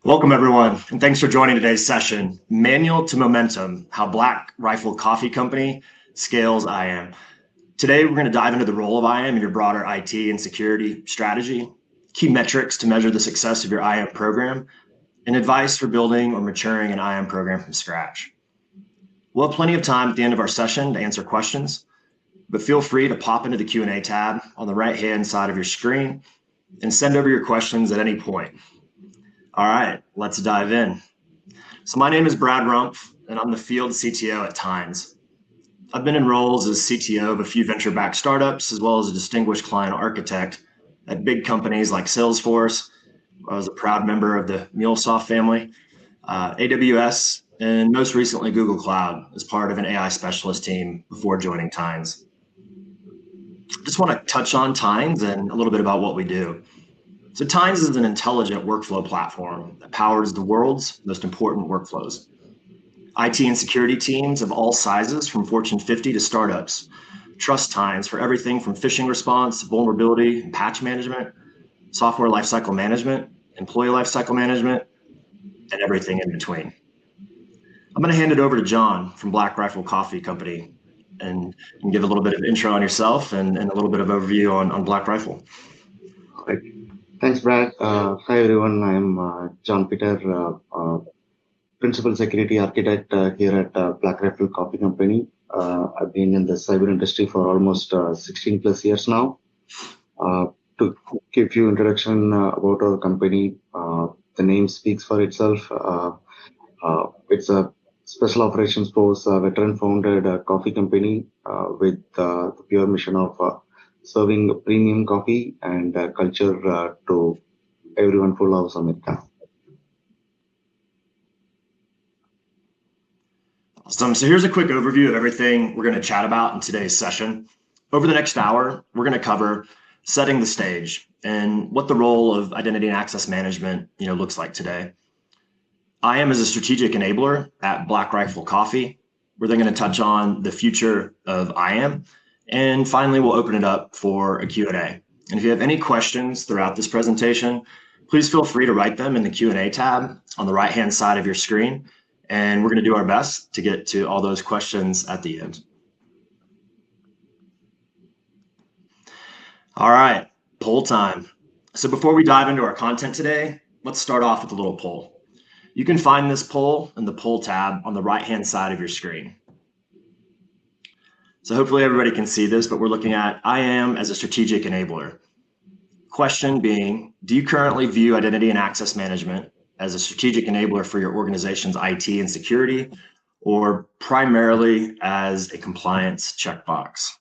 Welcome, everyone, and thanks for joining today's session, Manual to Momentum, How Black Rifle Coffee Company Scales IAM. Today, we're going to dive into the role of IAM in your broader IT and security strategy, key metrics to measure the success of your IAM program, and advice for building or maturing an IAM program from scratch. We'll have plenty of time at the end of our session to answer questions, but feel free to pop into the Q&A tab on the right-hand side of your screen and send over your questions at any point. All right, let's dive in. So my name is Brad Rumph, and I'm the Field CTO at Tines. I've been in roles as CTO of a few venture-backed startups, as well as a distinguished client architect at big companies like Salesforce. I was a proud member of the MuleSoft family, AWS, and most recently Google Cloud as part of an AI specialist team before joining Tines. Just want to touch on Tines and a little bit about what we do. So Tines is an intelligent workflow platform that powers the world's most important workflows. IT and security teams of all sizes, from Fortune 50 to startups, trust Tines for everything from phishing response, vulnerability and patch management, software lifecycle management, employee lifecycle management, and everything in between. I'm going to hand it over to John from Black Rifle Coffee Company and give a little bit of intro on yourself and a little bit of overview on Black Rifle. Right. Thanks, Brad. Hi, everyone. I'm John Peter, Principal Security Architect here at Black Rifle Coffee Company. I've been in the cyber industry for almost 16 plus years now. To give you introduction about our company, the name speaks for itself. It's a special operations force, veteran-founded coffee company with the pure mission of serving premium coffee and culture to everyone who loves America. Awesome. So here's a quick overview of everything we're going to chat about in today's session. Over the next hour, we're going to cover setting the stage and what the role of identity and access management looks like today. IAM is a strategic enabler at Black Rifle Coffee. We're then going to touch on the future of IAM. And finally, we'll open it up for a Q&A. And if you have any questions throughout this presentation, please feel free to write them in the Q&A tab on the right-hand side of your screen. And we're going to do our best to get to all those questions at the end. All right, poll time. So before we dive into our content today, let's start off with a little poll. You can find this poll in the poll tab on the right-hand side of your screen. So hopefully everybody can see this, but we're looking at IAM as a strategic enabler. Question being, do you currently view identity and access management as a strategic enabler for your organization's IT and security, or primarily as a compliance checkbox?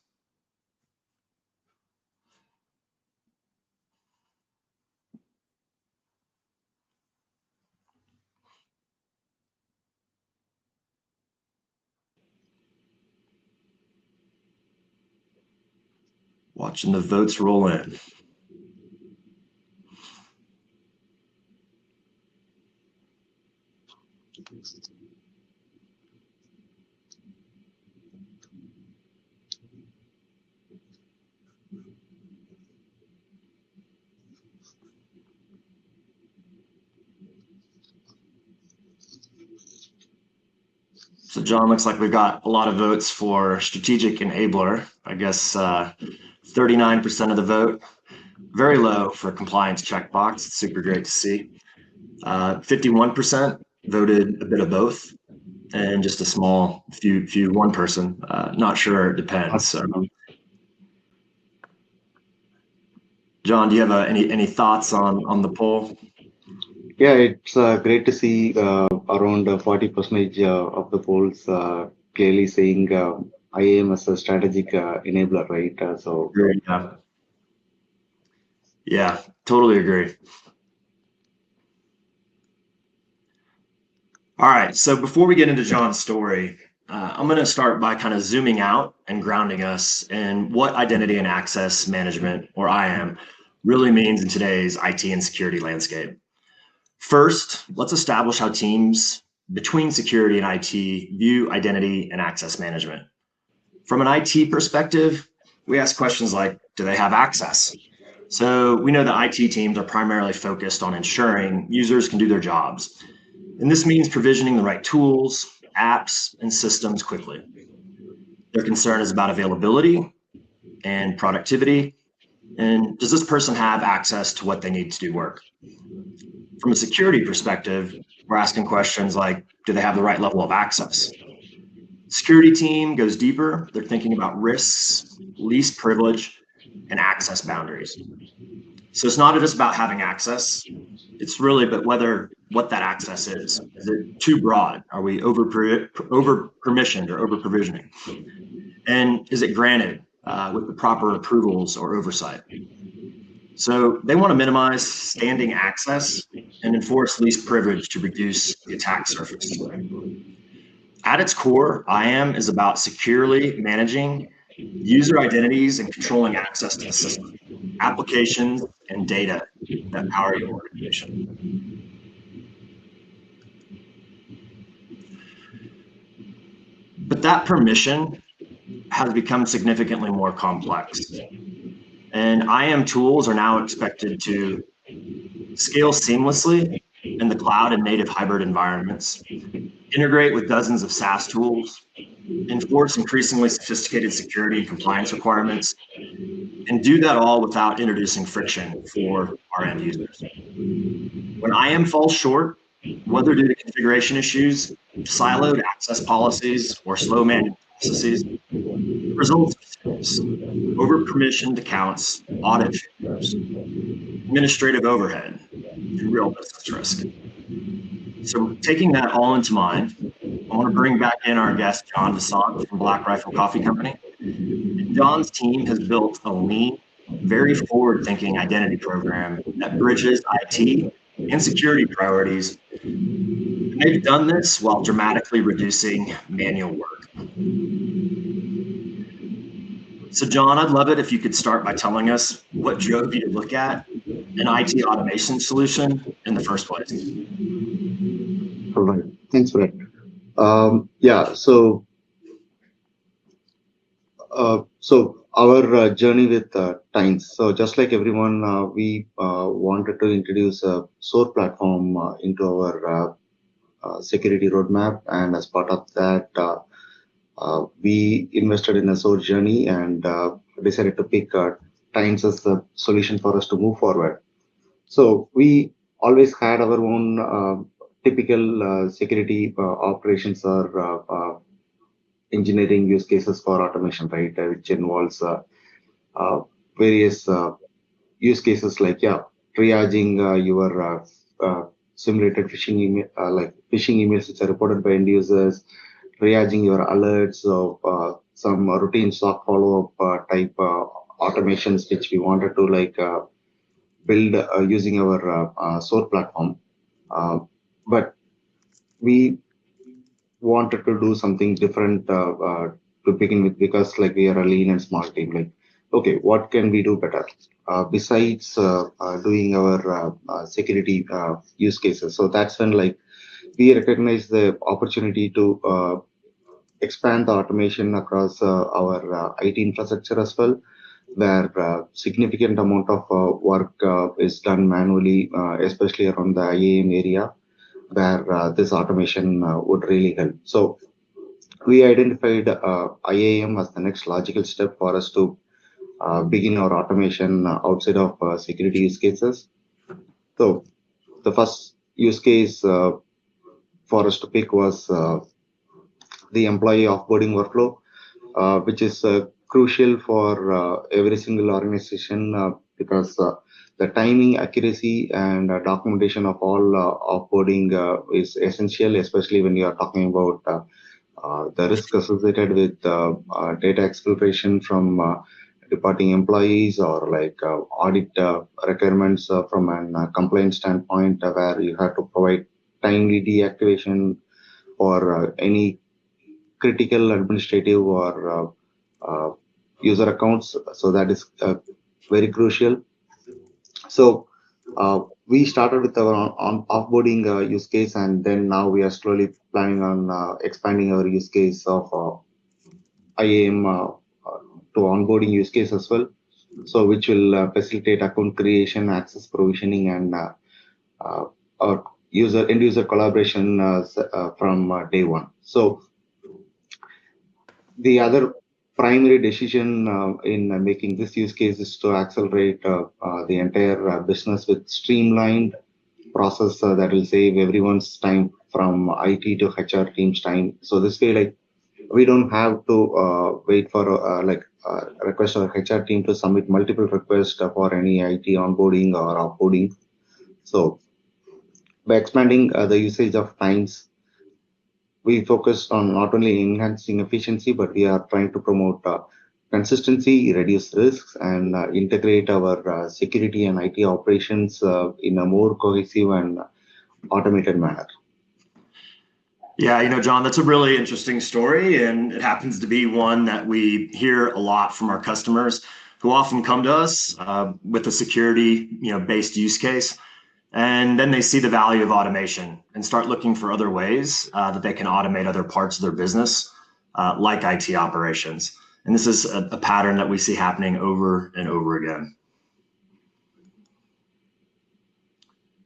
Watching the votes roll in. So John, looks like we've got a lot of votes for strategic enabler. I guess 39% of the vote, very low for compliance checkbox. It's super great to see. 51% voted a bit of both, and just a small few one person. Not sure, it depends. So, John, do you have any thoughts on the poll? Yeah, it's great to see around 40% of the polls clearly saying IAM as a strategic enabler, right? So yeah, totally agree. All right, so before we get into John's story, I'm going to start by kind of zooming out and grounding us in what identity and access management, or IAM, really means in today's IT and security landscape. First, let's establish how teams between security and IT view identity and access management. From an IT perspective, we ask questions like, do they have access? So we know that IT teams are primarily focused on ensuring users can do their jobs. And this means provisioning the right tools, apps, and systems quickly. Their concern is about availability and productivity. And does this person have access to what they need to do work? From a security perspective, we're asking questions like, do they have the right level of access? Security team goes deeper. They're thinking about risks, least privilege, and access boundaries. So it's not just about having access. It's really but what that access is. Is it too broad? Are we over permissioned or over provisioning? And is it granted with the proper approvals or oversight? So they want to minimize standing access and enforce least privilege to reduce the attack surface. At its core, IAM is about securely managing user identities and controlling access to the system, applications, and data that power your organization. But that permission has become significantly more complex. And IAM tools are now expected to scale seamlessly in the cloud and native hybrid environments, integrate with dozens of SaaS tools, enforce increasingly sophisticated security and compliance requirements, and do that all without introducing friction for our end users. When IAM falls short, whether due to configuration issues, siloed access policies, or slow manual processes, the results are serious. Over-permissioned accounts, audit failures, administrative overhead, and real business risk. So taking that all into mind, I want to bring back in our guest, John Vasanth from Black Rifle Coffee Company. John's team has built a lean, very forward-thinking identity program that bridges IT and security priorities. And they've done this while dramatically reducing manual work. So John, I'd love it if you could start by telling us what drove you to look at an IT automation solution in the first place. All right. Thanks, Brad. So our journey with Times. So just like everyone, we wanted to introduce a SOAR platform into our security roadmap, and as part of that, we invested in a SOAR journey and decided to pick Times as the solution for us to move forward. So we always had our own typical security operations or engineering use cases for automation, right? Which involves various use cases like triaging your simulated phishing email, like phishing emails which are reported by end users, triaging your alerts of some routine SOC follow-up type automations which we wanted to build using our SOAR platform. But we wanted to do something different to begin with, because we are a lean and small team. Okay, what can we do better besides doing our security use cases? So that's when we recognize the opportunity to expand the automation across our IT infrastructure as well, where significant amount of work is done manually, especially around the IAM area, where this automation would really help. So we identified IAM as the next logical step for us to begin our automation outside of security use cases. So the first use case for us to pick was the employee offboarding workflow, which is crucial for every single organization because the timing, accuracy, and documentation of all offboarding is essential, especially when you are talking about the risk associated with data exfiltration from departing employees, or audit requirements from a compliance standpoint, where you have to provide timely deactivation for any critical administrative or user accounts. So that is very crucial. So we started with our offboarding use case, and then now we are slowly planning on expanding our use case of IAM to onboarding use case as well. which will facilitate account creation, access provisioning, and end user collaboration from day one. So the other primary decision in making this use case is to accelerate the entire business with streamlined process that will save everyone's time from IT to HR team's time. So this way, like, we don't have to wait for request our HR team to submit multiple requests for any IT onboarding or offboarding. So by expanding the usage of times, we focus on not only enhancing efficiency, but we are trying to promote consistency, reduce risks, and integrate our security and IT operations in a more cohesive and automated manner. Yeah, John, that's a really interesting story, and it happens to be one that we hear a lot from our customers who often come to us with a security, based use case, and then they see the value of automation and start looking for other ways that they can automate other parts of their business, like IT operations. And this is a pattern that we see happening over and over again.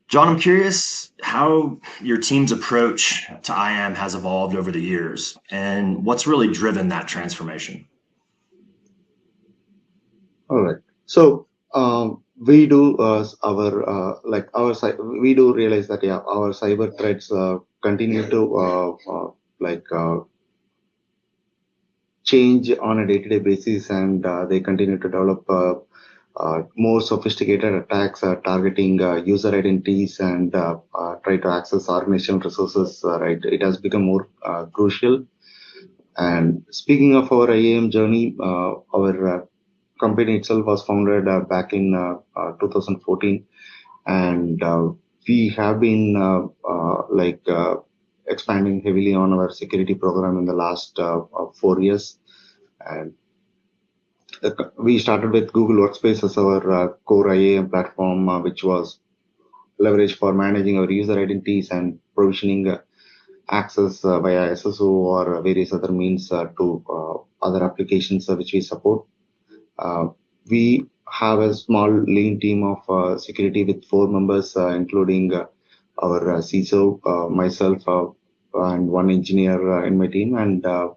John, I'm curious how your team's approach to IAM has evolved over the years and what's really driven that transformation. All right. So we do we do realize that our cyber threats continue to change on a day-to-day basis, and they continue to develop more sophisticated attacks targeting user identities and try to access organizational resources. Right, it has become more crucial. And speaking of our IAM journey, our company itself was founded back in 2014, and we have been expanding heavily on our security program in the last 4 years. And we started with Google Workspace as our core IAM platform, which was leveraged for managing our user identities and provisioning access via SSO or various other means to other applications which we support. We have a small lean team of security with 4 members, including our CISO, myself, and one engineer in my team, and our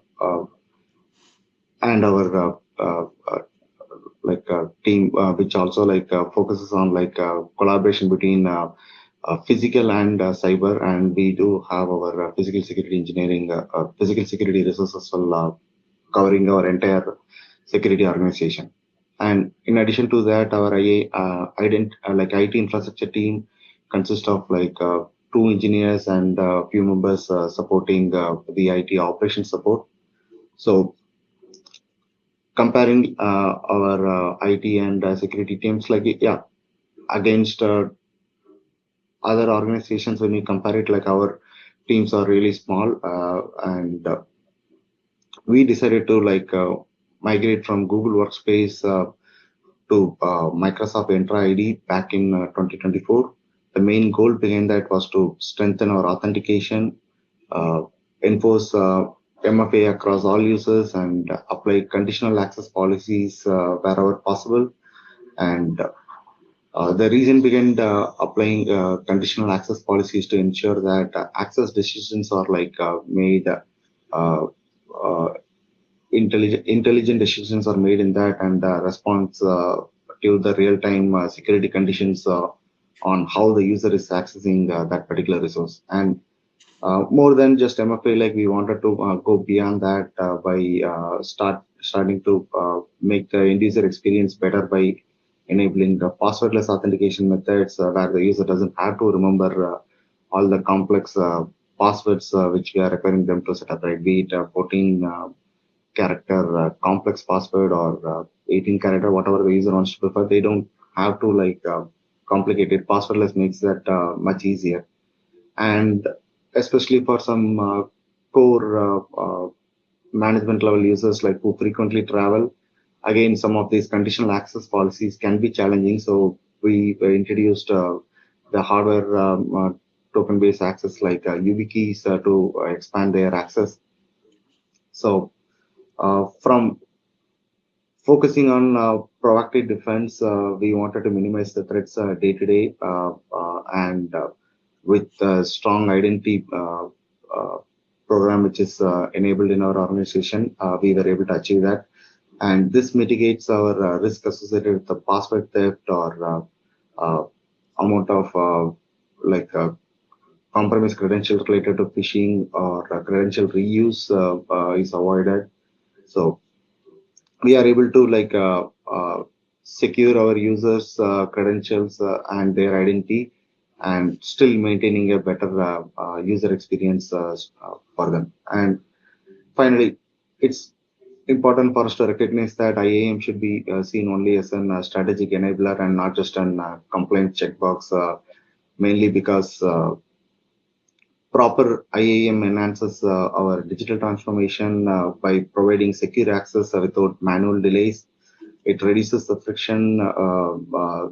team which also focuses on collaboration between physical and cyber, and we do have our physical security engineering, physical security resources covering our entire security organization. And in addition to that, our IT infrastructure team consists of 2 engineers and a few members supporting the IT operations support. So comparing our IT and security teams, against other organizations, when we compare it, our teams are really small, and we decided to migrate from Google Workspace to Microsoft Entra ID back in 2024. The main goal behind that was to strengthen our authentication, enforce MFA across all users, and apply conditional access policies wherever possible. And the reason behind applying conditional access policies to ensure that access decisions are made intelligent decisions are made in that, and response to the real-time security conditions on how the user is accessing that particular resource. And more than just MFA, we wanted to go beyond that by starting to make the end user experience better by enabling passwordless authentication methods where the user doesn't have to remember all the complex passwords which we are requiring them to set up, right? Be it 14 character complex password or 18 character, whatever the user wants to prefer. They don't have to complicate it. Passwordless makes that much easier. And especially for some core management level users who frequently travel, again, some of these conditional access policies can be challenging. So we introduced the hardware token based access YubiKeys to expand their access. So from focusing on proactive defense, we wanted to minimize the threats day to day, and with strong identity program which is enabled in our organization, we were able to achieve that. And this mitigates our risk associated with the password theft or amount of like compromised credentials related to phishing or credential reuse is avoided. So we are able to secure our users' credentials and their identity, and still maintaining a better user experience for them. And finally, it's important for us to recognize that IAM should be seen only as a strategic enabler and not just an compliant checkbox, mainly because proper IAM enhances our digital transformation by providing secure access without manual delays. It reduces the friction,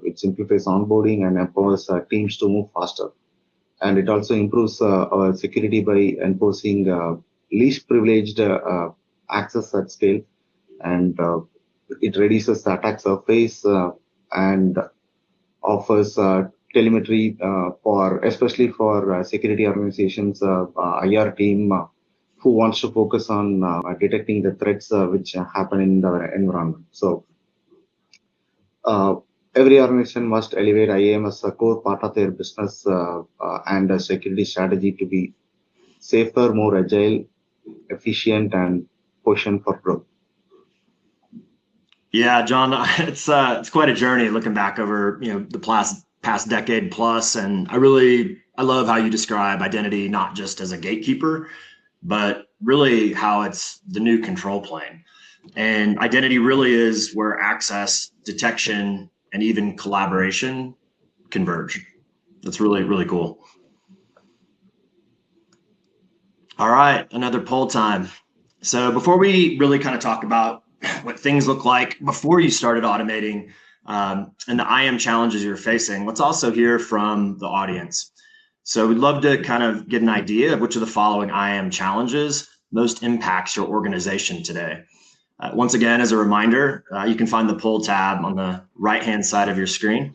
it simplifies onboarding and empowers teams to move faster. And it also improves our security by enforcing least privileged access at scale, and it reduces the attack surface and offers telemetry for, especially for security organizations, IR team who wants to focus on detecting the threats which happen in the environment. So every organization must elevate IAM as a core part of their business and a security strategy to be safer, more agile, efficient, and positioned for growth. Yeah, John, it's quite a journey looking back over the past decade plus, and I love how you describe identity not just as a gatekeeper, but really how it's the new control plane. And identity really is where access, detection, and even collaboration converge. That's really, really cool. All right, another poll time. So before we really kind of talk about what things look like before you started automating and the IAM challenges you're facing, let's also hear from the audience. So we'd love to kind of get an idea of which of the following IAM challenges most impacts your organization today. Once again, as a reminder, you can find the poll tab on the right-hand side of your screen.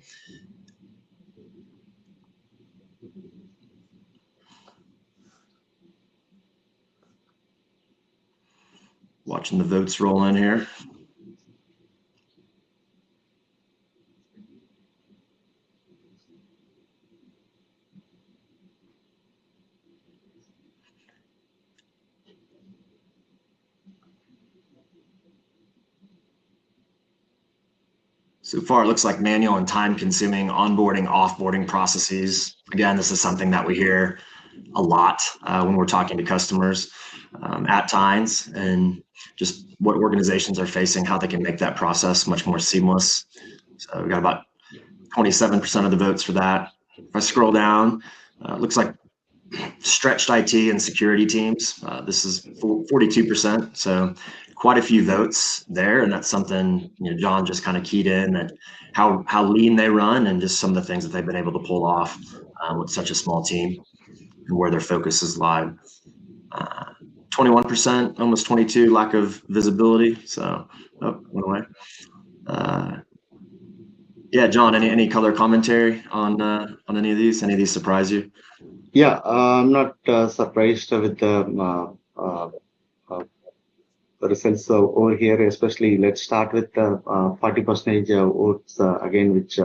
Watching the votes roll in here. So far, it looks like manual and time-consuming onboarding, offboarding processes. Again, this is something that we hear a lot when we're talking to customers at times, and just what organizations are facing, how they can make that process much more seamless. So we got about 27% of the votes for that. If I scroll down, it looks like stretched IT and security teams. This is 42%. So quite a few votes there, and that's something John just kind of keyed in, that how lean they run and just some of the things that they've been able to pull off with such a small team and where their focus is live. 21%, almost 22%, lack of visibility. So went away. Yeah, John, any color commentary on any of these? Any of these surprise you? Yeah, I'm not surprised with the results over here, especially let's start with the 40% votes again, which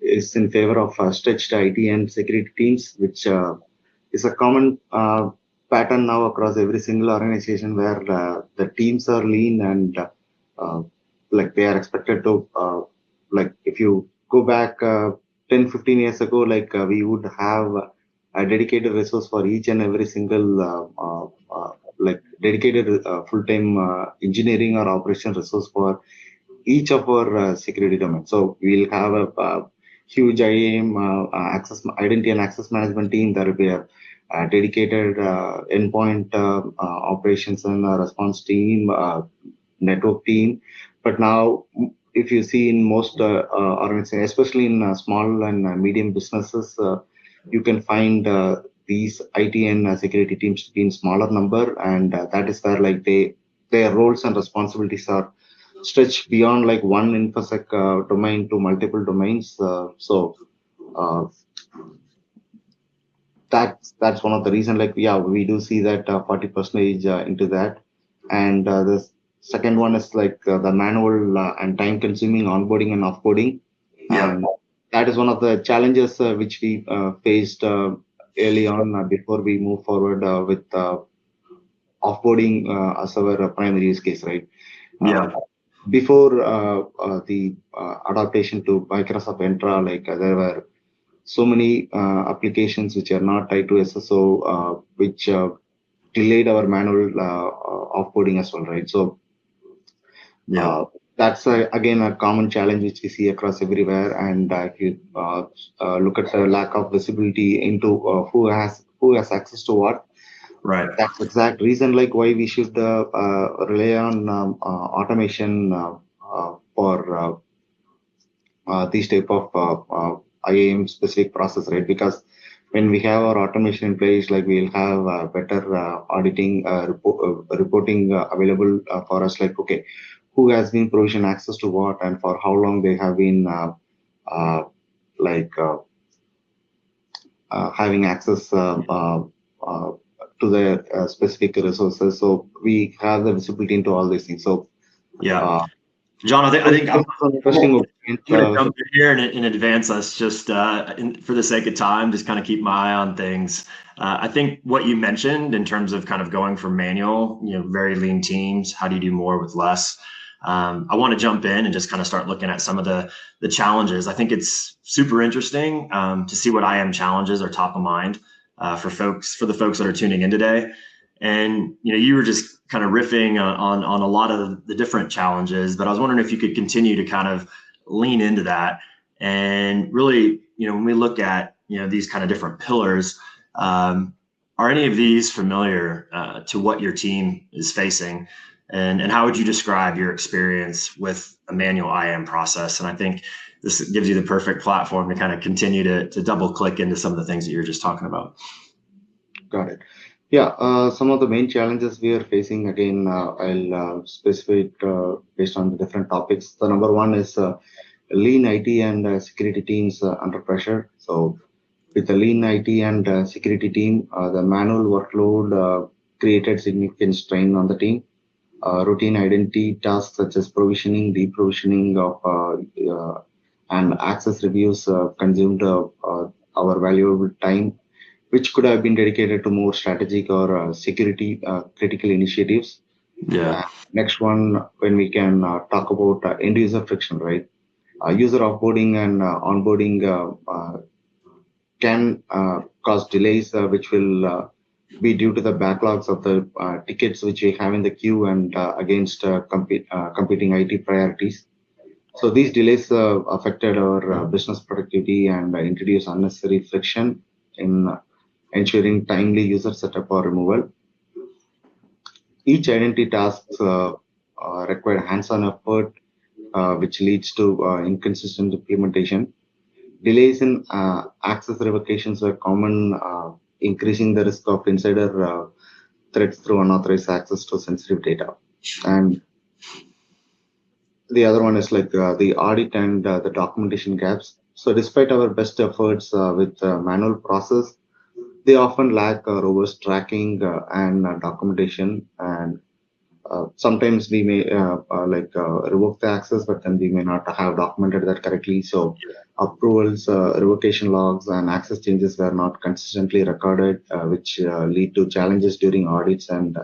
is in favor of stretched IT and security teams, which is a common pattern now across every single organization where the teams are lean and like they are expected to like if you go back 10-15 years ago, like we would have a dedicated resource for each and every single like dedicated full-time engineering or operation resource for each of our security domains. So we'll have a huge IAM access identity and access management team. There will be a dedicated endpoint operations and response team, network team. But now, if you see in most organizations, especially in small and medium businesses, you can find these IT and security teams to be in smaller number, and that is where like their roles and responsibilities are stretch beyond like one infosec domain to multiple domains. Uh, that's one of the reason. Like, yeah, we do see that 40% into that, and the second one is like the manual and time-consuming onboarding and offboarding, Yeah. and that is one of the challenges which we faced early on before we move forward with offboarding as our primary use case, right? Uh, Yeah. Before the adaptation to Microsoft Entra, like there were so many applications which are not tied to SSO, which delayed our manual offboarding as well, right? So Yeah. that's again a common challenge which we see across everywhere. And if you look at the lack of visibility into who has access to what, Right. that's exact reason like why we should rely on automation for these type of IAM specific process, right? Because when we have our automation in place, like we'll have better auditing reporting available for us. Like, okay, who has been provision access to what and for how long they have been uh, like having access uh, to the specific resources. So we have the visibility into all these things. So Yeah. uh, John, I think those are interesting opinions. I'm going to jump in here and advance us just for the sake of time, just kind of keep my eye on things. I think what you mentioned in terms of kind of going from manual, very lean teams, how do you do more with less? I want to jump in and just kind of start looking at some of the challenges. I think it's super interesting to see what IAM challenges are top of mind for the folks that are tuning in today. And you were just kind of riffing on a lot of the different challenges, but I was wondering if you could continue to kind of lean into that. And really, when we look at these kind of different pillars, are any of these familiar to what your team is facing? And how would you describe your experience with a manual IAM process? And I think this gives you the perfect platform to kind of continue to double click into some of the things that you're just talking about. Got it. Yeah, some of the main challenges we are facing, again, I'll specify it based on the different topics. The number one is lean IT and security teams under pressure. So with the lean IT and security team, the manual workload created significant strain on the team. Routine identity tasks such as provisioning, deprovisioning of and access reviews consumed our valuable time, which could have been dedicated to more strategic or security critical initiatives. Yeah. Next one, when we can talk about end user friction, right? User offboarding and onboarding can cause delays, which will be due to the backlogs of the tickets which we have in the queue and against competing IT priorities. So these delays affected our business productivity and introduce unnecessary friction in ensuring timely user setup or removal. Each identity task required hands-on effort, which leads to inconsistent implementation. Delays in access revocations were common, increasing the risk of insider threats through unauthorized access to sensitive data. And the other one is like the audit and the documentation gaps. So despite our best efforts with manual process, they often lack robust tracking and documentation. And sometimes we may revoke the access, but then we may not have documented that correctly. So approvals, revocation logs, and access changes were not consistently recorded, which lead to challenges during audits and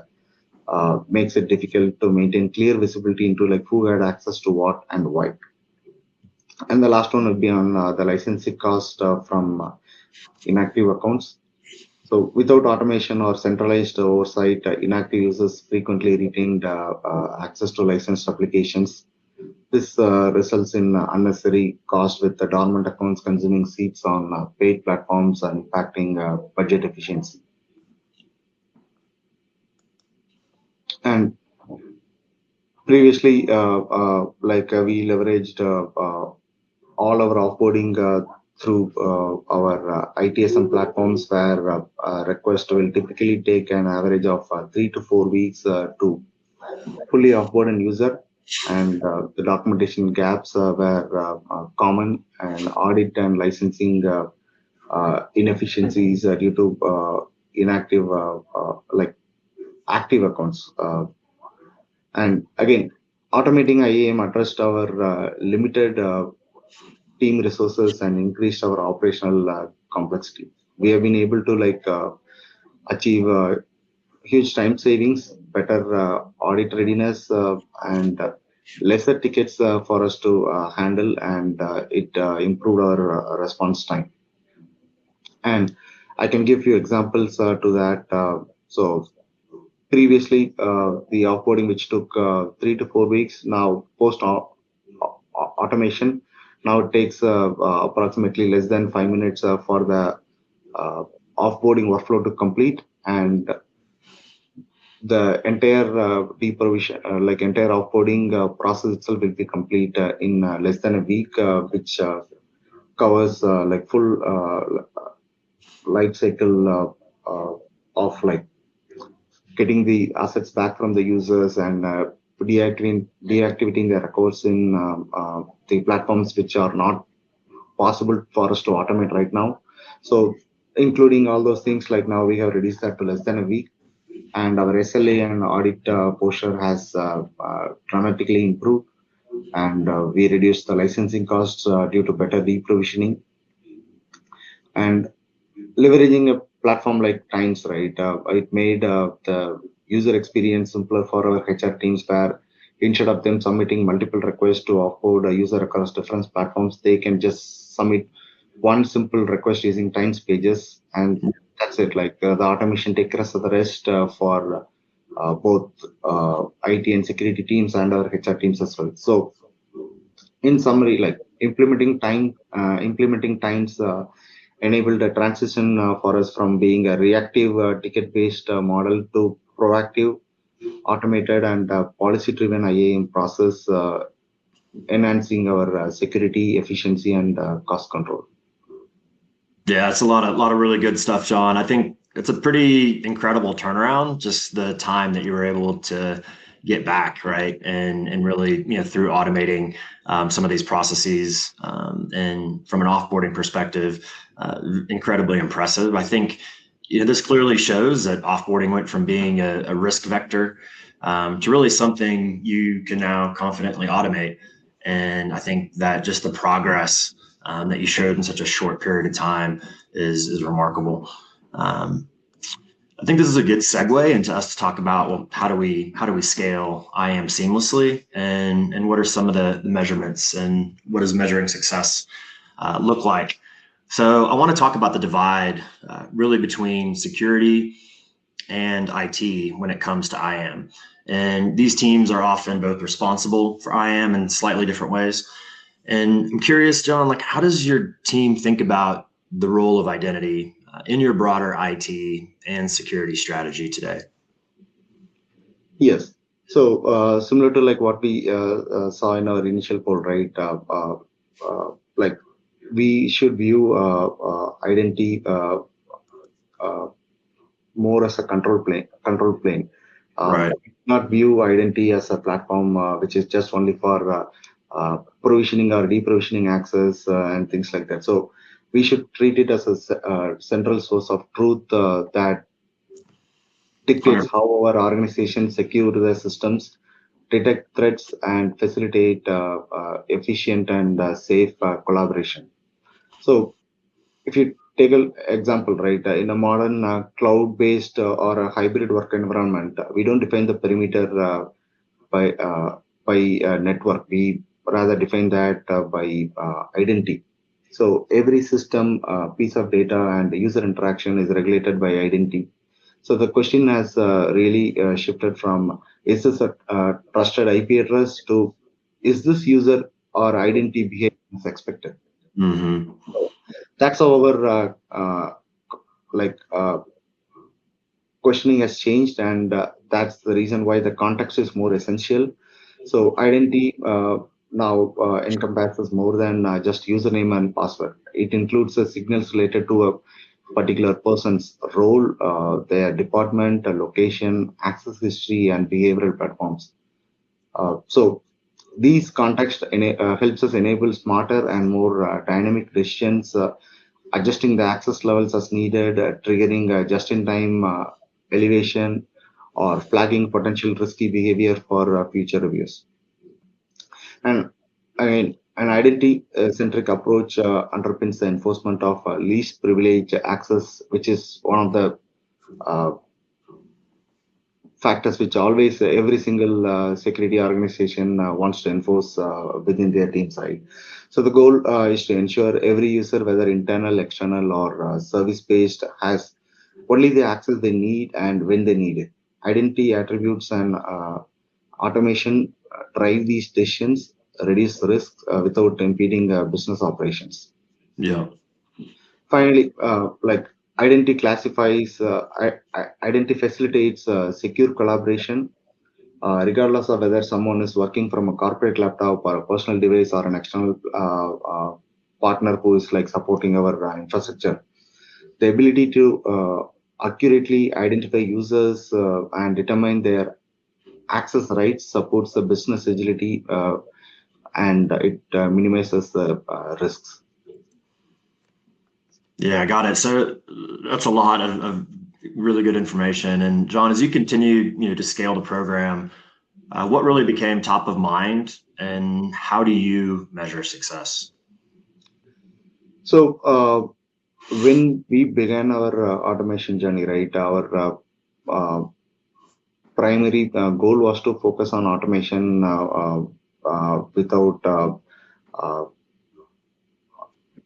makes it difficult to maintain clear visibility into like who had access to what and why. And the last one would be on the licensing cost from inactive accounts. So without automation or centralized oversight, inactive users frequently retained access to licensed applications. This results in unnecessary cost with the dormant accounts consuming seats on paid platforms and impacting budget efficiency. And previously, we leveraged all our offboarding through our ITSM platforms, where request will typically take an average of 3 to 4 weeks to fully offboard a user. and the documentation gaps were common, and audit and licensing inefficiencies due to inactive like active accounts. And again, automating IAM addressed our limited team resources and increased our operational complexity. We have been able to achieve huge time savings, better audit readiness, and lesser tickets for us to handle, and it improved our response time. And I can give you examples to that. So previously, the offboarding which took 3 to 4 weeks, now automation, now it takes approximately less than 5 minutes for the uh, offboarding workflow to complete, and the entire deprovision, entire offboarding process itself will be complete in less than a week, which covers like full life cycle of getting the assets back from the users, and deactivating the records in the platforms which are not possible for us to automate right now. So including all those things, like now we have reduced that to less than a week, and our SLA and audit posture has dramatically improved, and we reduced the licensing costs due to better deprovisioning, and leveraging a platform like Times, right? It made the user experience simpler for our HR teams, where instead of them submitting multiple requests to offboard a user across different platforms, they can just submit one simple request using Times pages, and that's it. The automation take rest of the rest for both IT and security teams and our HR teams as well. So in summary, implementing Times enabled a transition for us from being a reactive ticket-based model to proactive, automated, and policy-driven IAM process, enhancing our security, efficiency, and cost control. Yeah, it's a lot of really good stuff, John. I think it's a pretty incredible turnaround, just the time that you were able to get back, right? And really, through automating some of these processes, and from an offboarding perspective, incredibly impressive. I think this clearly shows that offboarding went from being a risk vector to really something you can now confidently automate. And I think that just the progress that you showed in such a short period of time is remarkable. I think this is a good segue into us to talk about, well, how do we scale IAM seamlessly, and what are some of the measurements, and what does measuring success look like? So I want to talk about the divide really between security and IT when it comes to IAM. And these teams are often both responsible for IAM in slightly different ways. And I'm curious, John, how does your team think about the role of identity in your broader IT and security strategy today? Yes. So similar to what we saw in our initial poll, right? We should view identity more as a control plane. Right. Not view identity as a platform which is just only for provisioning or deprovisioning access and things like that. So we should treat it as a central source of truth that dictates how our organization secure the systems, detect threats, and facilitate efficient and safe collaboration. So if you take an example, right, in a modern cloud-based or a hybrid work environment, we don't define the perimeter by network. We rather define that by identity. So every system, piece of data, and user interaction is regulated by identity. So the question has really shifted from, is this a trusted IP address, to, is this user or identity behavior as expected? Mm-hmm. That's how our questioning has changed, and that's the reason why the context is more essential. So identity now encompasses more than just username and password. It includes the signals related to a particular person's role, their department, location, access history, and behavioral platforms. So These context helps us enable smarter and more dynamic decisions, adjusting the access levels as needed, triggering just-in-time elevation, or flagging potential risky behavior for future reviews. And again, an identity-centric approach underpins the enforcement of least privilege access, which is one of the uh, factors which always every single security organization wants to enforce within their team side. So the goal is to ensure every user, whether internal, external, or service based, has only the access they need and when they need it. Identity attributes and automation drive these decisions, reduce risks without impeding business operations. Yeah. Finally, like identity classifies, identity facilitates secure collaboration, regardless of whether someone is working from a corporate laptop or a personal device or an external partner who is like supporting our infrastructure. The ability to accurately identify users and determine their access rights supports the business agility, and it minimizes the risks. Yeah, got it. So that's a lot of really good information. And John, as you continue, to scale the program, what really became top of mind, and how do you measure success? So when we began our automation journey, right, our primary goal was to focus on automation without uh,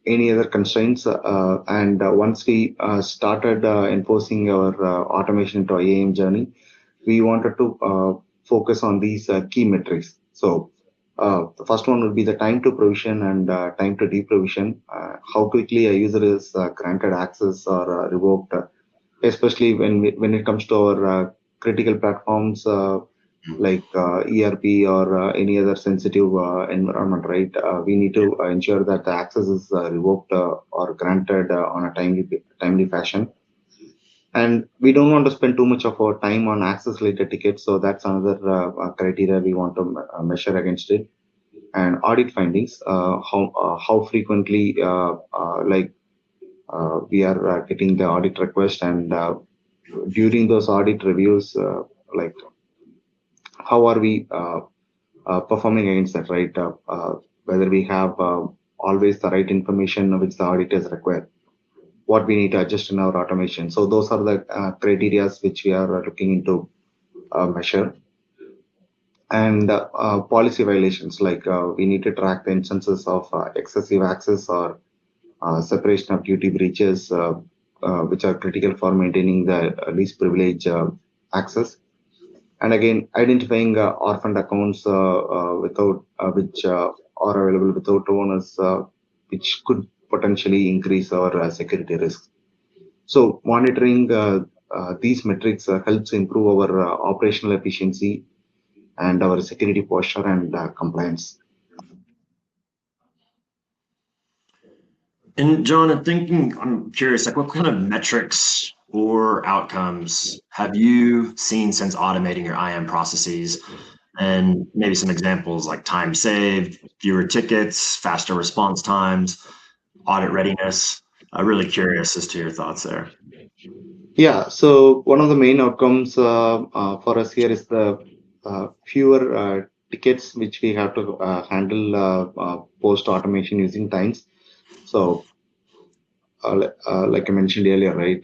any other constraints. And once we started enforcing our automation to IAM journey, we wanted to focus on these key metrics. So the first one would be the time to provision and time to deprovision, how quickly a user is granted access or revoked, especially when it comes to our critical platforms like ERP or any other sensitive environment, right? We need to ensure that the access is revoked or granted on a timely fashion. And we don't want to spend too much of our time on access related tickets, so that's another criteria we want to measure against it. And audit findings, how frequently we are getting the audit request, and during those audit reviews, like how are we performing against that, right? Whether we have always the right information which the auditors require, what we need to adjust in our automation. So those are the criteria which we are looking into measure. And policy violations, like we need to track the instances of excessive access or separation of duty breaches, which are critical for maintaining the least privilege access. And again, identifying orphaned accounts without which are available without owners, which could potentially increase our security risks. So monitoring these metrics helps improve our operational efficiency and our security posture and compliance. And John, I'm curious, like what kind of metrics or outcomes have you seen since automating your IAM processes? And maybe some examples like time saved, fewer tickets, faster response times, audit readiness. I'm really curious as to your thoughts there. Yeah, so one of the main outcomes for us here is the fewer tickets which we have to handle post automation using times. So, like I mentioned earlier, right,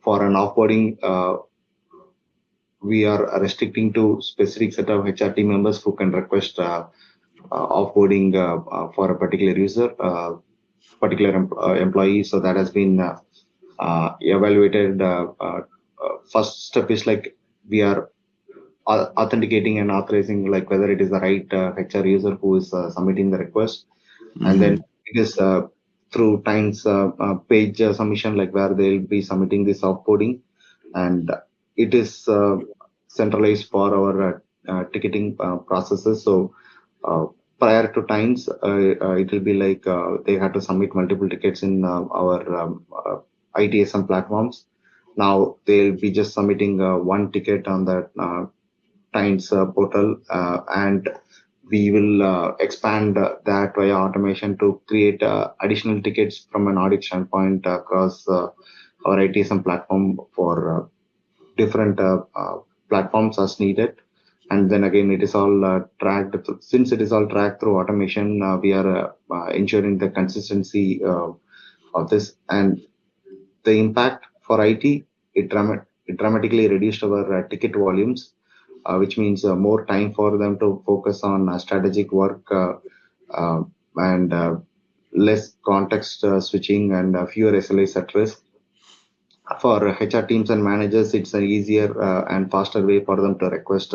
for an offboarding, we are restricting to specific set of HR team members who can request offboarding for a particular user, particular employee. So that has been evaluated. First step is like we are authenticating and authorizing, like whether it is the right HR user who is submitting the request. And then it is through Times page submission, like where they'll be submitting this offboarding, and it is centralized for our ticketing processes. So prior to Times, it will be like they had to submit multiple tickets in our ITSM platforms. Now they'll be just submitting one ticket on that Times portal, and we will expand that via automation to create additional tickets from an audit standpoint across our ITSM platform for different platforms as needed. And then again, it is all tracked. Since it is all tracked through automation, we are ensuring the consistency of this. And the impact for IT, it dramatically reduced our ticket volumes, which means more time for them to focus on strategic work uh, and less context switching and fewer SLAs at risk. For HR teams and managers, it's an easier and faster way for them to request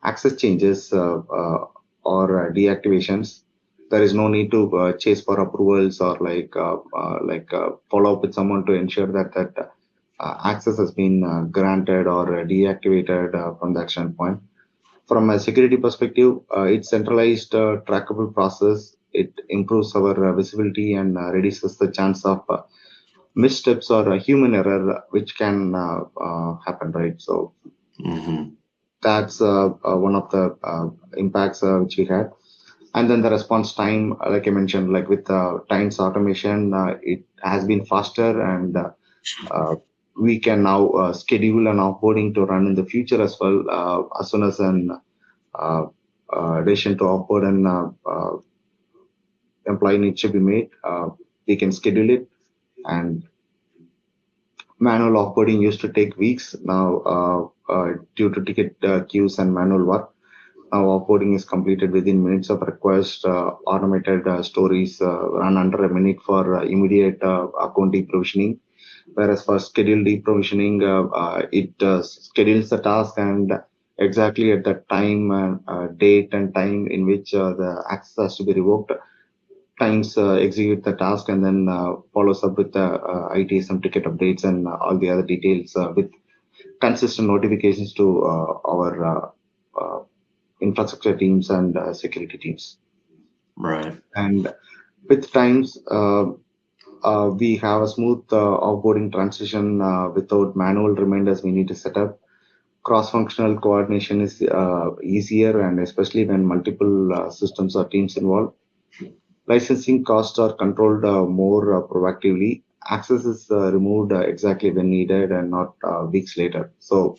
access changes or deactivations. There is no need to chase for approvals or follow up with someone to ensure that access has been granted or deactivated from that standpoint. From a security perspective, it's centralized, trackable process. It improves our visibility and reduces the chance of missteps or a human error which can happen, right? So that's one of the impacts which we had. And then the response time, like I mentioned, like with times automation, it has been faster, and we can now schedule an offboarding to run in the future as well. As soon as an decision to offboard an employee needs to be made, we can schedule it. And manual offboarding used to take weeks. Now, due to ticket queues and manual work, now offboarding is completed within minutes of request. Automated stories run under a minute for immediate account deprovisioning. Whereas for scheduled deprovisioning, it schedules the task and exactly at the time, date and time in which the access has to be revoked, times execute the task, and then follows up with the ITSM ticket updates and all the other details with consistent notifications to our infrastructure teams and security teams. Right. And with times, we have a smooth offboarding transition without manual reminders we need to set up. Cross-functional coordination is easier, and especially when multiple systems or teams involved. Licensing costs are controlled more proactively. Access is removed exactly when needed and not weeks later. So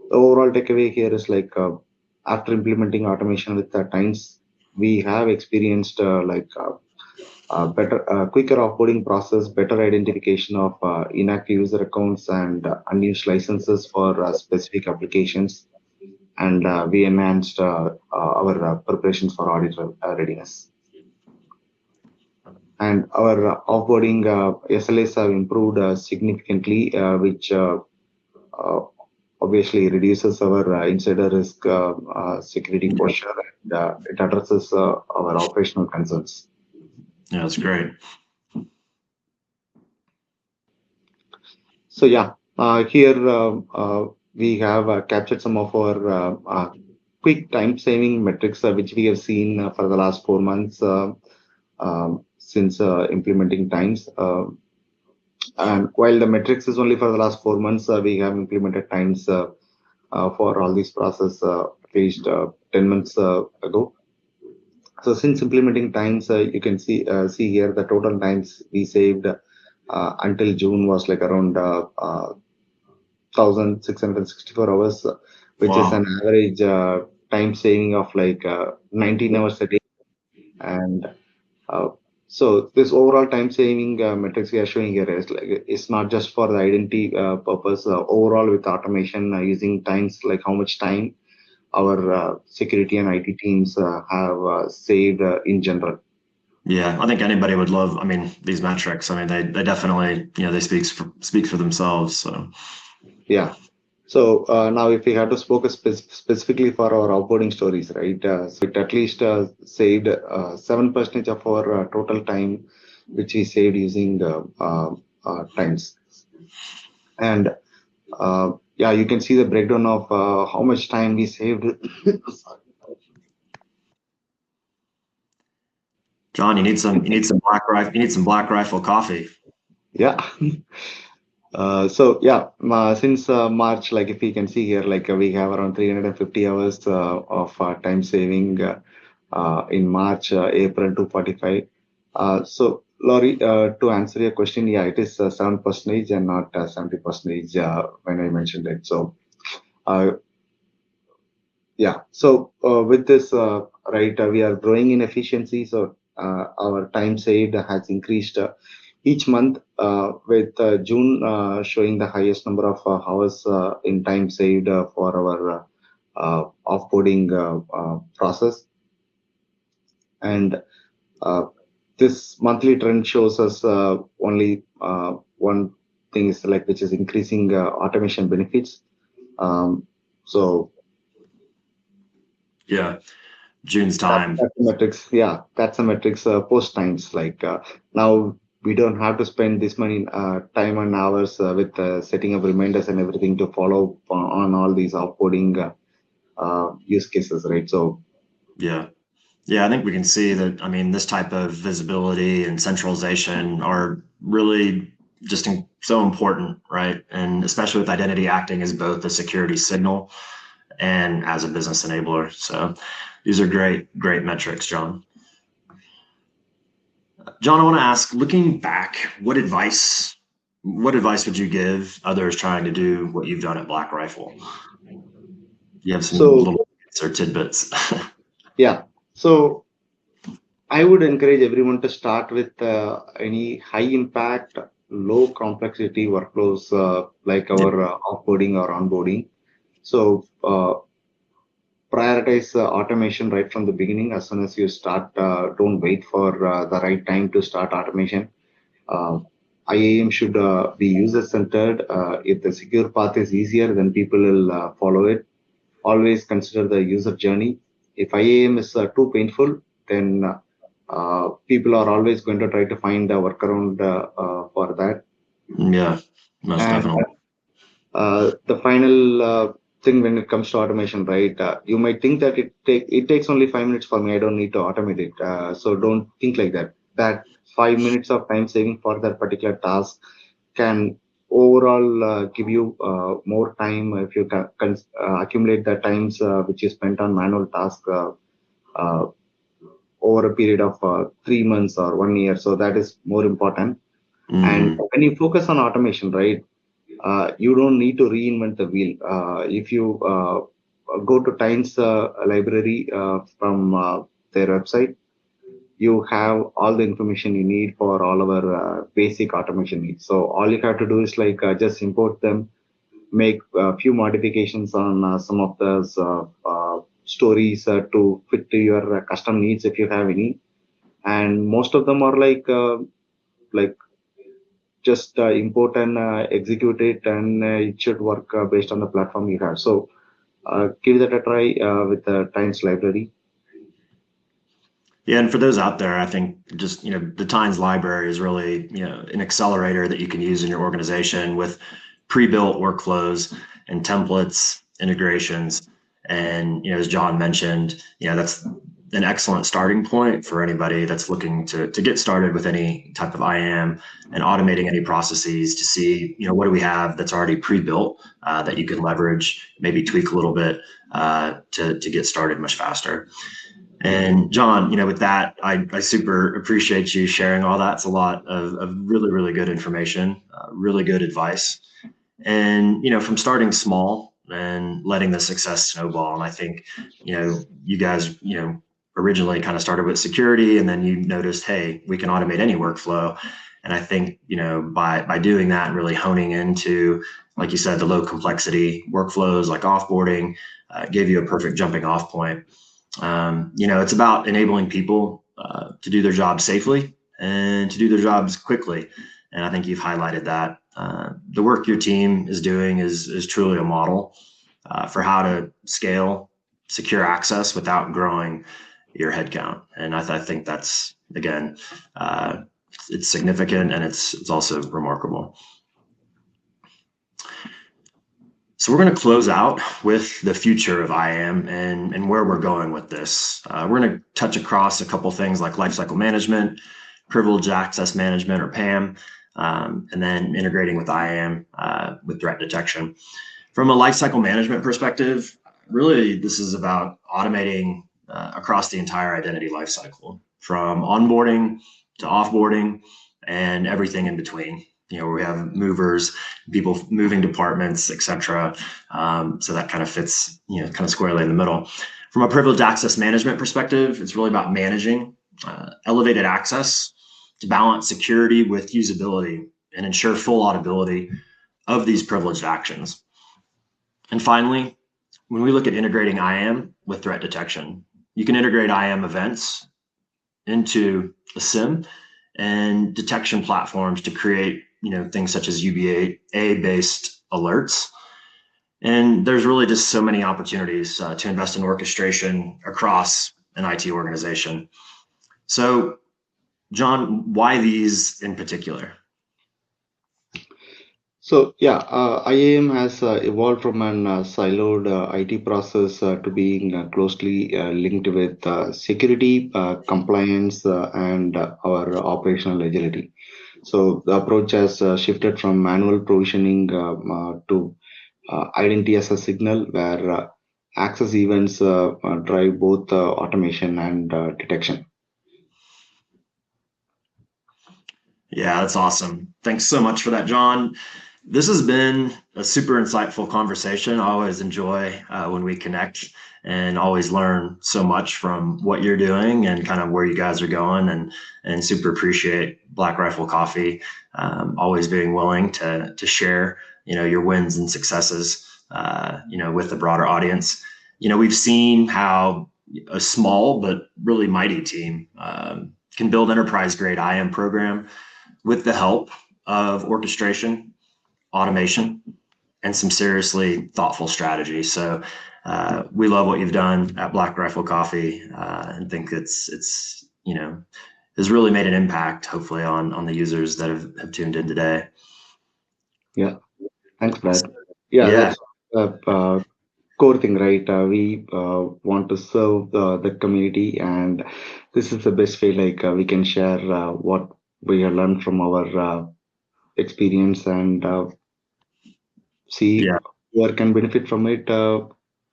the overall takeaway here is like after implementing automation with times, we have experienced better, quicker offboarding process, better identification of inactive user accounts and unused licenses for specific applications, and we enhanced our preparations for audit readiness. And our offboarding SLAs have improved significantly, which obviously reduces our insider risk security posture, and it addresses our operational concerns. Yeah, that's great. So yeah, here we have captured some of our quick time-saving metrics, which we have seen for the last 4 months since implementing times. And while the metrics is only for the last 4 months, we have implemented times for all these process at least 10 months ago. So since implementing times, you can see here the total times we saved until June was like around 1,664 hours, which is an average time saving of like 19 hours a day. And so this overall time saving metrics we are showing here is like it's not just for the identity purpose. Overall, with automation using times, like how much time our security and IT teams have saved in general. Yeah, I think anybody would love. I mean, these metrics. I mean, they definitely, they speak for themselves. So yeah. So now, if we had to focus specifically for our offboarding stories, right? So it at least saved 7% of our total time, which we saved using times. And yeah, you can see the breakdown of how much time we saved. John, you need some black rifle coffee. Yeah. So yeah, since March, like if you can see here, like we have around 350 hours of time saving in March, April 245. So Laurie, to answer your question, yeah, it is 7% and not 70% when I mentioned it. So yeah, so with this, right, we are growing in efficiency. So our time saved has increased each month, with June showing the highest number of hours in time saved for our offboarding process. And this monthly trend shows us only one thing is like, which is increasing automation benefits. So Yeah, June's time. that's the metrics. Yeah, that's the metrics post times. Like now we don't have to spend this many time and hours with setting up reminders and everything to follow on all these offboarding use cases, right? So Yeah. Yeah, I think we can see that. I mean, this type of visibility and centralization are really just so important, right? And especially with identity acting as both a security signal and as a business enabler. So these are great metrics, John. John, I want to ask, looking back, what advice would you give others trying to do what you've done at Black Rifle? You have some little bits or tidbits. yeah, so I would encourage everyone to start with any high impact, low complexity workflows like our offboarding or onboarding. So prioritize automation right from the beginning. As soon as you start, don't wait for the right time to start automation. IAM should be user centered. If the secure path is easier, then people will follow it. Always consider the user journey. If IAM is too painful, then people are always going to try to find a workaround for that. Yeah, most And definitely. the final thing when it comes to automation, right? You might think that it takes only 5 minutes for me. I don't need to automate it. So don't think like that. That 5 minutes of time saving for that particular task can overall give you more time if you can accumulate the times which you spent on manual task uh, over a period of 3 months or 1 year. So that is more important. And when you focus on automation, right, you don't need to reinvent the wheel. If you go to Times library from their website, you have all the information you need for all our basic automation needs. So all you have to do is like just import them, make a few modifications on some of those stories to fit to your custom needs if you have any. And most of them are like just import and execute it, and it should work based on the platform you have. So give that a try with the Times library. Yeah, and for those out there, I think just, the Tines library is really, an accelerator that you can use in your organization with pre-built workflows and templates, integrations. And, as John mentioned, that's an excellent starting point for anybody that's looking to get started with any type of IAM and automating any processes to see, what do we have that's already pre-built that you can leverage, maybe tweak a little bit to get started much faster. And John, with that, I super appreciate you sharing all that. It's a lot of really good information, really good advice. And, from starting small and letting the success snowball. And I think, you guys, originally kind of started with security, and then you noticed, hey, we can automate any workflow. And I think, by doing that and really honing into, like you said, the low complexity workflows like offboarding, gave you a perfect jumping off point. It's about enabling people to do their jobs safely and to do their jobs quickly. And I think you've highlighted that. The work your team is doing is truly a model for how to scale secure access without growing your headcount. And I think that's, again, it's significant, and it's also remarkable. So we're going to close out with the future of IAM and where we're going with this. We're going to touch across a couple things like lifecycle management, privileged access management or PAM, and then integrating with IAM with threat detection. From a lifecycle management perspective, really this is about automating across the entire identity lifecycle, from onboarding to offboarding and everything in between. We have movers, people moving departments, etc. So that kind of fits, kind of squarely in the middle. From a privileged access management perspective, it's really about managing elevated access to balance security with usability and ensure full auditability of these privileged actions. And finally, when we look at integrating IAM with threat detection, you can integrate IAM events into a SIEM and detection platforms to create, things such as UBA-based alerts. And there's really just so many opportunities to invest in orchestration across an IT organization. So, John, why these in particular? So yeah, IAM has evolved from an siloed IT process to being closely linked with security, compliance, and our operational agility. So the approach has shifted from manual provisioning to identity as a signal, where access events drive both automation and detection. Yeah, that's awesome. Thanks so much for that, John. This has been a super insightful conversation. I always enjoy when we connect and always learn so much from what you're doing and kind of where you guys are going, and super appreciate Black Rifle Coffee always being willing to share, your wins and successes, with the broader audience. We've seen how a small but really mighty team can build enterprise grade IAM program with the help of orchestration, automation, and some seriously thoughtful strategy. So we love what you've done at Black Rifle Coffee, and think it's has really made an impact, hopefully, on the users that have tuned in today. Yeah, thanks, Brad. Yeah, that's core thing, right? We want to serve the community, and this is the best way we can share what we have learned from our experience, and see who can benefit from it.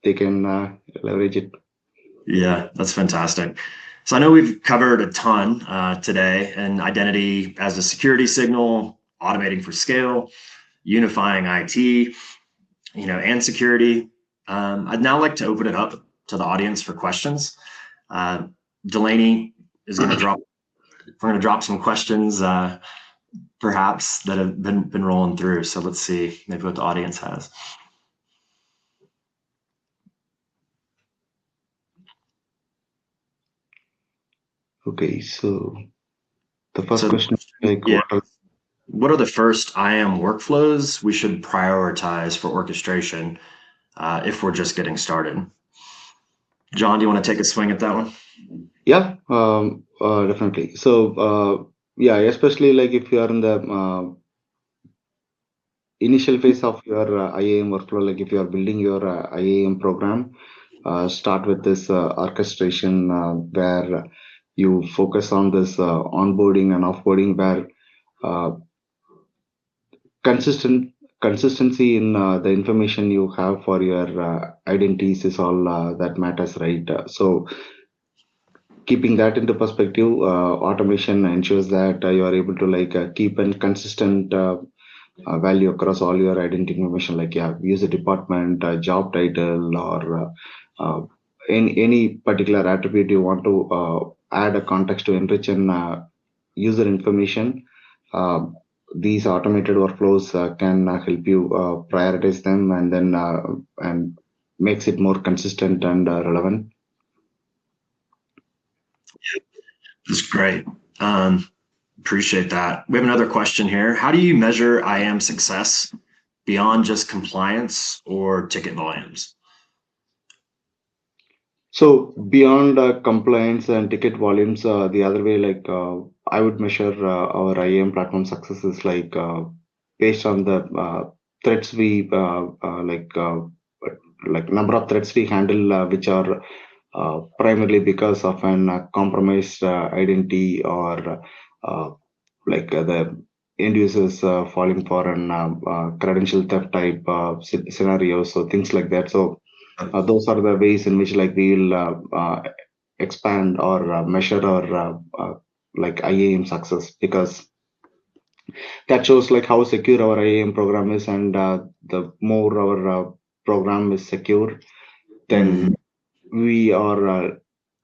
They can leverage it. Yeah, that's fantastic. So I know we've covered a ton today, and identity as a security signal, automating for scale, unifying IT, and security. I'd now like to open it up to the audience for questions. Delaney is going to drop. We're going to drop some questions, perhaps, that have been rolling through. So let's see maybe what the audience has. Okay, so the first question is what are the first IAM workflows we should prioritize for orchestration if we're just getting started? John, do you want to take a swing at that one? Yeah, definitely. So yeah, especially if you are in the initial phase of your IAM workflow, if you are building your IAM program, start with this orchestration where you focus on this onboarding and offboarding, where consistency in the information you have for your identities is all that matters, right? So keeping that into perspective, automation ensures that you are able to keep a consistent value across all your identity information, user department, job title, or any particular attribute you want to add a context to enrich in user information. These automated workflows can help you prioritize them, and then and makes it more consistent and relevant. That's great. Appreciate that. We have another question here. How do you measure IAM success beyond just compliance or ticket volumes? So beyond compliance and ticket volumes, the other way, I would measure our IAM platform success is based on the threats we number of threats we handle, which are primarily because of an compromised identity, or the end users falling for an credential theft type scenario, so things like that. So Those are the ways in which like we will expand or measure our like IAM success, because that shows like how secure our IAM program is, and the more our program is secure, then we are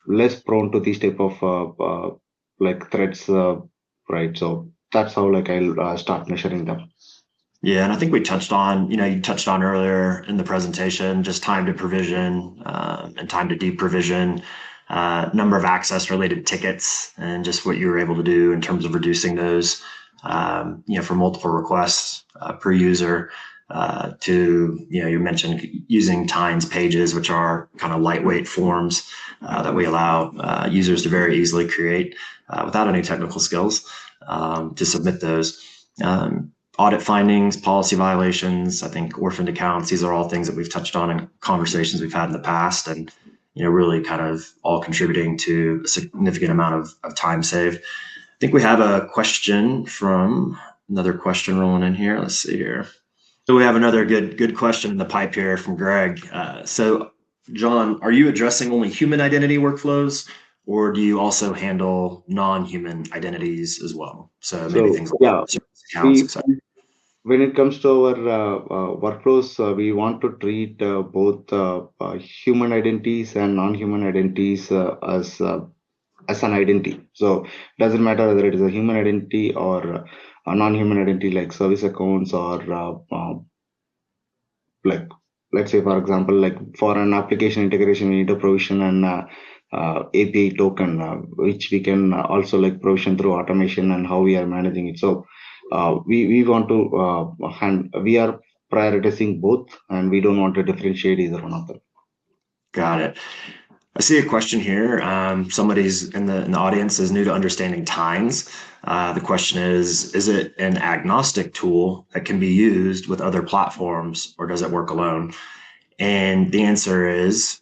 less prone to these type of like threats, right? So that's how like I'll start measuring them. Yeah, and I think we touched on, you touched on earlier in the presentation, just time to provision and time to deprovision, number of access related tickets, and just what you were able to do in terms of reducing those, for multiple requests per user. You mentioned using Tines pages, which are kind of lightweight forms that we allow users to very easily create without any technical skills to submit those. Audit findings, policy violations, I think orphaned accounts, these are all things that we've touched on in conversations we've had in the past, and really kind of all contributing to a significant amount of time saved. I think we have a question another question rolling in here. Let's see here. So we have another good question in the pipe here from Greg. So John, are you addressing only human identity workflows, or do you also handle non-human identities as well? So maybe things like service accounts, etc. When it comes to our workflows, we want to treat both human identities and non-human identities as an identity. So it doesn't matter whether it is a human identity or a non-human identity, like service accounts, or like, let's say for example, like for an application integration, we need a provision and API token, which we can also like provision through automation, and how we are managing it. So we want to we are prioritizing both, and we don't want to differentiate either one of them. Got it. I see a question here. Somebody's in the audience is new to understanding Tines. The question is it an agnostic tool that can be used with other platforms, or does it work alone? And the answer is,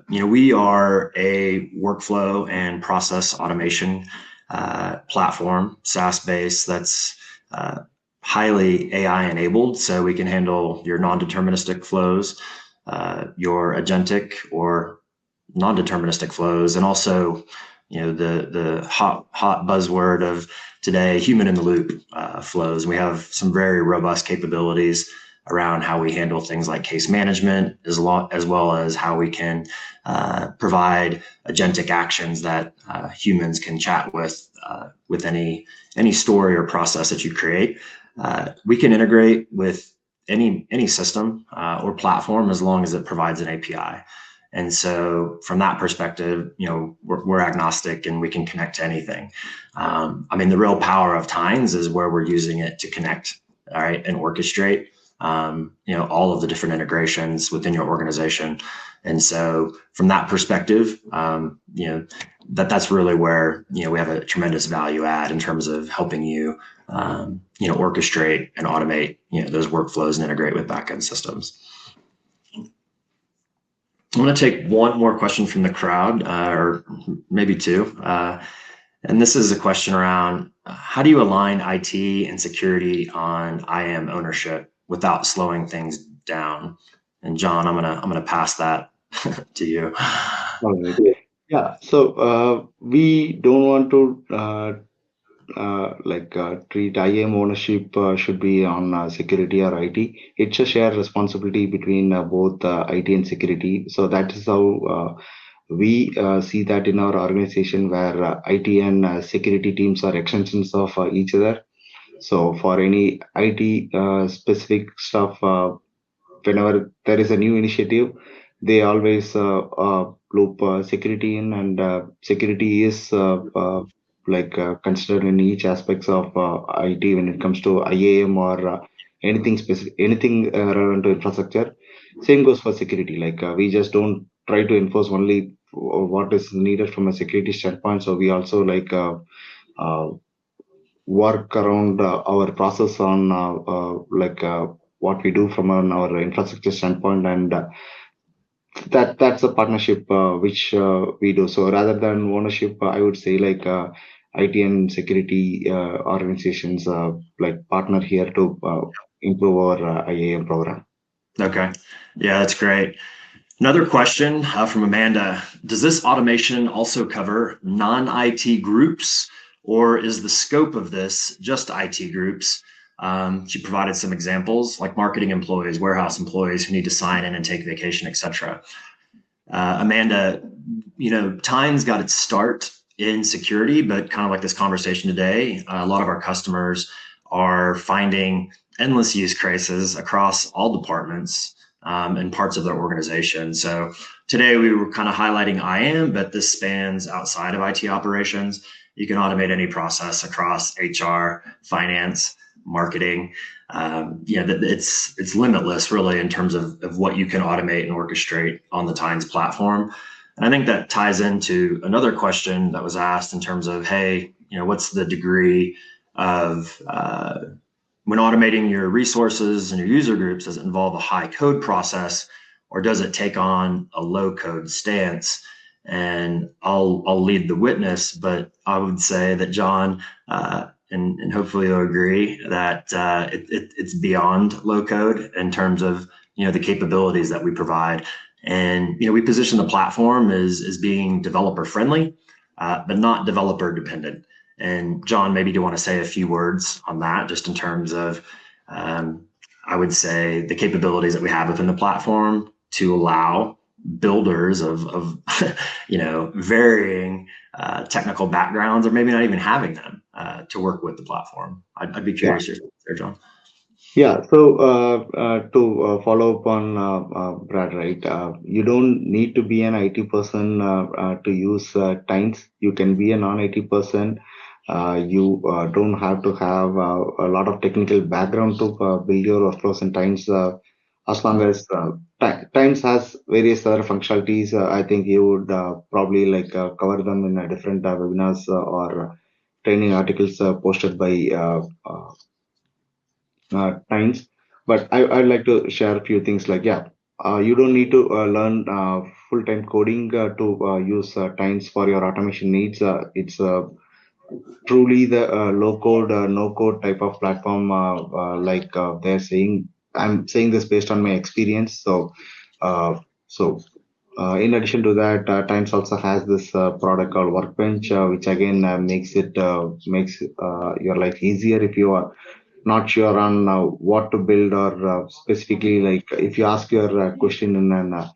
we are a workflow and process automation platform, SaaS-based, that's highly AI enabled. So we can handle your non-deterministic flows, your agentic or non-deterministic flows, and also, the hot buzzword of today, human in the loop flows. We have some very robust capabilities around how we handle things like case management, as well as how we can provide agentic actions that humans can chat with any story or process that you create. We can integrate with any system or platform as long as it provides an API. And so from that perspective, we're agnostic and we can connect to anything. The real power of Tines is where we're using it to connect, all right, and orchestrate, all of the different integrations within your organization. And so from that perspective, that's really where, we have a tremendous value add in terms of helping you, orchestrate and automate, those workflows and integrate with backend systems. I'm going to take one more question from the crowd, or maybe two. And this is a question around how do you align IT and security on IAM ownership without slowing things down? And John, I'm gonna pass that to you. All right. Yeah. So we don't want to treat IAM ownership should be on security or IT. It's a shared responsibility between both IT and security. So that is how we see that in our organization, where IT and security teams are extensions of each other. So for any IT specific stuff, whenever there is a new initiative, they always loop security in, and security is considered in each aspects of IT when it comes to IAM or anything specific, anything relevant to infrastructure. Same goes for security. We just don't try to enforce only what is needed from a security standpoint. So we also work around our process on what we do from our infrastructure standpoint, and that's a partnership which we do. So rather than ownership, I would say IT and security organizations partner here to improve our IAM program. Okay, yeah, that's great. Another question from Amanda. Does this automation also cover non-IT groups, or is the scope of this just IT groups? She provided some examples like marketing employees, warehouse employees who need to sign in and take vacation, etc. Amanda, Time's got its start in security, but kind of like this conversation today, a lot of our customers are finding endless use cases across all departments and parts of their organization. So today we were kind of highlighting IAM, but this spans outside of IT operations. You can automate any process across HR, finance, marketing. It's limitless really in terms of what you can automate and orchestrate on the Times platform. And I think that ties into another question that was asked in terms of, hey, what's the degree of when automating your resources and your user groups, does it involve a high code process or does it take on a low code stance? And I'll lead the witness, but I would say that John, and hopefully you'll agree that it's beyond low code in terms of the capabilities that we provide. And we position the platform as being developer friendly, but not developer dependent. And John, maybe do you want to say a few words on that, just in terms of, I would say, the capabilities that we have within the platform to allow builders of varying technical backgrounds, or maybe not even having them, to work with the platform. I'd be curious there, John. Yeah, so to follow up on Brad, right? You don't need to be an IT person to use Times. You can be a non-IT person. You don't have to have a lot of technical background to build your workflows in Times. As long as Times has various other functionalities, I think you would probably cover them in different webinars or training articles posted by Times. But I'd like to share a few things you don't need to learn full-time coding to use Times for your automation needs. It's truly the low-code, no-code type of platform, they're saying. I'm saying this based on my experience. In addition to that, Times also has this product called Workbench, which again makes your life easier if you are not sure on what to build, or specifically if you ask your question in an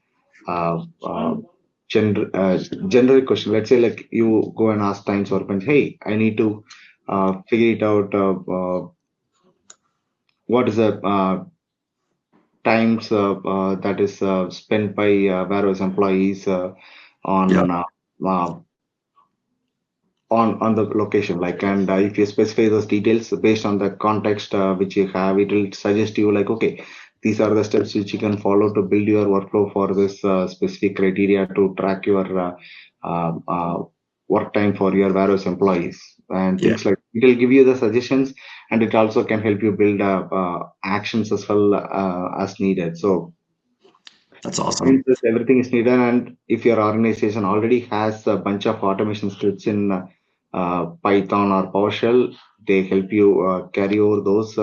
generic question. Let's say you go and ask Times Workbench, hey, I need to figure it out. What is the times that is spent by warehouse employees on Yep. On the location, and if you specify those details based on the context which you have, it will suggest you okay, these are the steps which you can follow to build your workflow for this specific criteria to track your work time for your warehouse employees and things like. It will give you the suggestions, and it also can help you build actions as well as needed. So that's awesome. Everything is needed, and if your organization already has a bunch of automation scripts in Python or PowerShell, they help you carry over those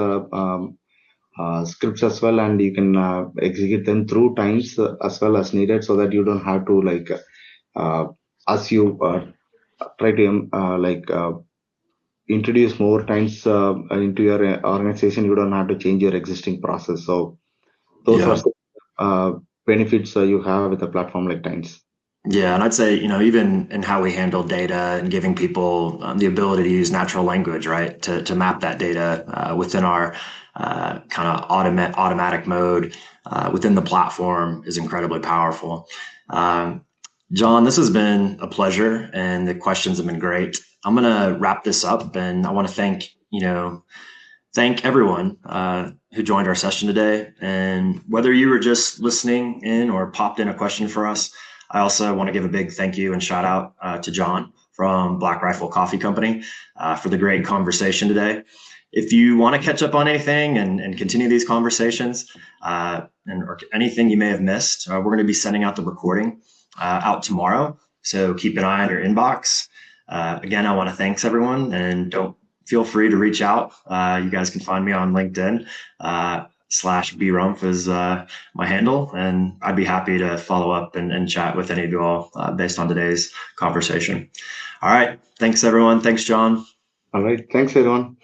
scripts as well, and you can execute them through Times as well as needed, so that you don't have to as you try to introduce more Times into your organization, you don't have to change your existing process. So those are benefits you have with a platform like Times. Yeah, and I'd say, even in how we handle data and giving people the ability to use natural language, right, to map that data within our kind of automatic mode within the platform is incredibly powerful. John, this has been a pleasure, and the questions have been great. I'm going to wrap this up, and I want to thank everyone who joined our session today. And whether you were just listening in or popped in a question for us, I also want to give a big thank you and shout out to John from Black Rifle Coffee Company for the great conversation today. If you want to catch up on anything and continue these conversations or anything you may have missed, we're going to be sending out the recording out tomorrow. So keep an eye on your inbox. Again, I want to thank everyone, and don't feel free to reach out. You guys can find me on LinkedIn. /BRumph is my handle, and I'd be happy to follow up and chat with any of you all based on today's conversation. All right. Thanks, everyone. Thanks, John. All right. Thanks, everyone.